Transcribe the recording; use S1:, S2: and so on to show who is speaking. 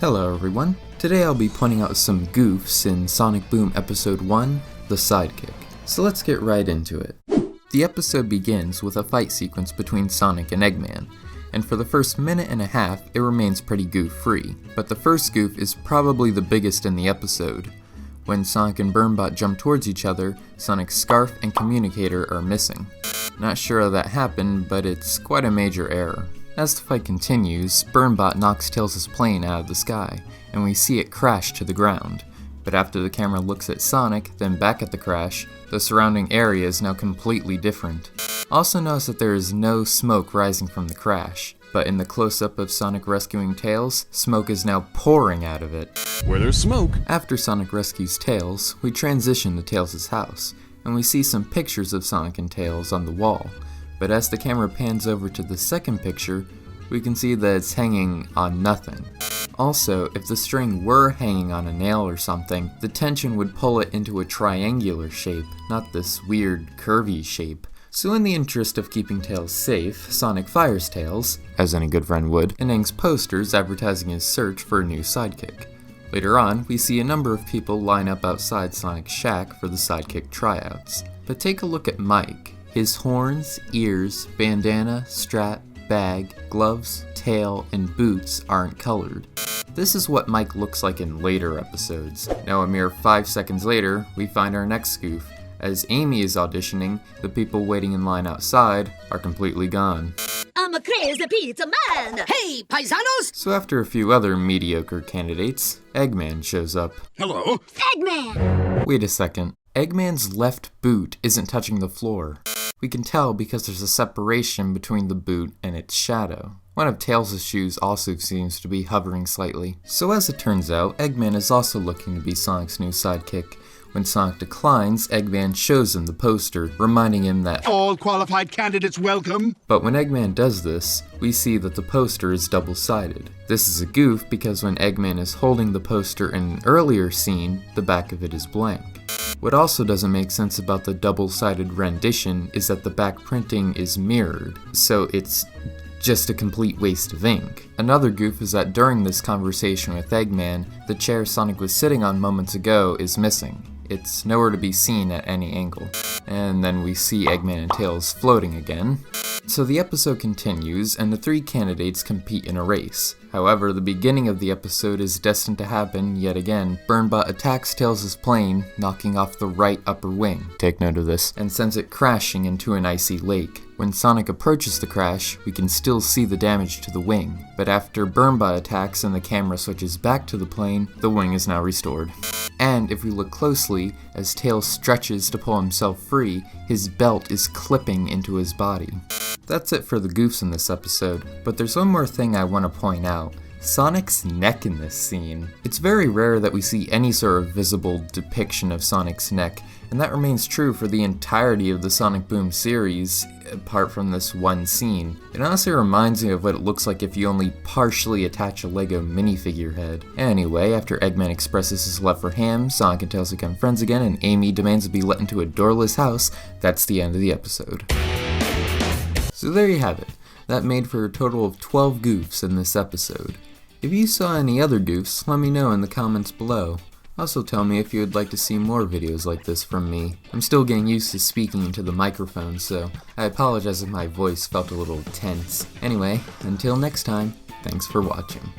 S1: Hello everyone, today I'll be pointing out some goofs in Sonic Boom Episode 1, The Sidekick. So let's get right into it. The episode begins with a fight sequence between Sonic and Eggman, and for the first minute and a half it remains pretty goof-free, but the first goof is probably the biggest in the episode. When Sonic and Burnbot jump towards each other, Sonic's scarf and communicator are missing. Not sure how that happened, but it's quite a major error. As the fight continues, Burnbot knocks Tails' plane out of the sky, and we see it crash to the ground. But after the camera looks at Sonic, then back at the crash, the surrounding area is now completely different. Also notice that there is no smoke rising from the crash, but in the close-up of Sonic rescuing Tails, smoke is now pouring out of it.
S2: Where there's smoke.
S1: After Sonic rescues Tails, we transition to Tails' house, and we see some pictures of Sonic and Tails on the wall. But as the camera pans over to the second picture, we can see that it's hanging on nothing. Also, if the string were hanging on a nail or something, the tension would pull it into a triangular shape, not this weird curvy shape. So in the interest of keeping Tails safe, Sonic fires Tails, as any good friend would, and hangs posters advertising his search for a new sidekick. Later on, we see a number of people line up outside Sonic's shack for the sidekick tryouts. But take a look at Mike. His horns, ears, bandana, strap, bag, gloves, tail, and boots aren't colored. This is what Mike looks like in later episodes. Now a mere 5 seconds later, we find our next goof. As Amy is auditioning, the people waiting in line outside are completely gone.
S3: I'm a crazy pizza man! Hey, paisanos!
S1: So after a few other mediocre candidates, Eggman shows up.
S2: Hello.
S3: Eggman!
S1: Wait a second. Eggman's left boot isn't touching the floor. We can tell because there's a separation between the boot and its shadow. One of Tails' shoes also seems to be hovering slightly. So as it turns out, Eggman is also looking to be Sonic's new sidekick. When Sonic declines, Eggman shows him the poster, reminding him that
S2: All qualified candidates welcome.
S1: But when Eggman does this, we see that the poster is double-sided. This is a goof because when Eggman is holding the poster in an earlier scene, the back of it is blank. What also doesn't make sense about the double-sided rendition is that the back printing is mirrored, so it's just a complete waste of ink. Another goof is that during this conversation with Eggman, the chair Sonic was sitting on moments ago is missing. It's nowhere to be seen at any angle. And then we see Eggman and Tails floating again. So the episode continues, and the three candidates compete in a race. However, the beginning of the episode is destined to happen yet again. Burnbot attacks Tails' plane, knocking off the right upper wing. Take note of this. And sends it crashing into an icy lake. When Sonic approaches the crash, we can still see the damage to the wing. But after Burnbot attacks and the camera switches back to the plane, the wing is now restored. And if we look closely, as Tails stretches to pull himself free, his belt is clipping into his body. That's it for the goofs in this episode, but there's one more thing I want to point out. Sonic's neck in this scene. It's very rare that we see any sort of visible depiction of Sonic's neck, and that remains true for the entirety of the Sonic Boom series, apart from this one scene. It honestly reminds me of what it looks like if you only partially attach a Lego minifigure head. Anyway, after Eggman expresses his love for Ham, Sonic and Tails become friends again, and Amy demands to be let into a doorless house. That's the end of the episode. So there you have it. That made for a total of 12 goofs in this episode. If you saw any other goofs, let me know in the comments below. Also tell me if you would like to see more videos like this from me. I'm still getting used to speaking into the microphone, so I apologize if my voice felt a little tense. Anyway, until next time, thanks for watching.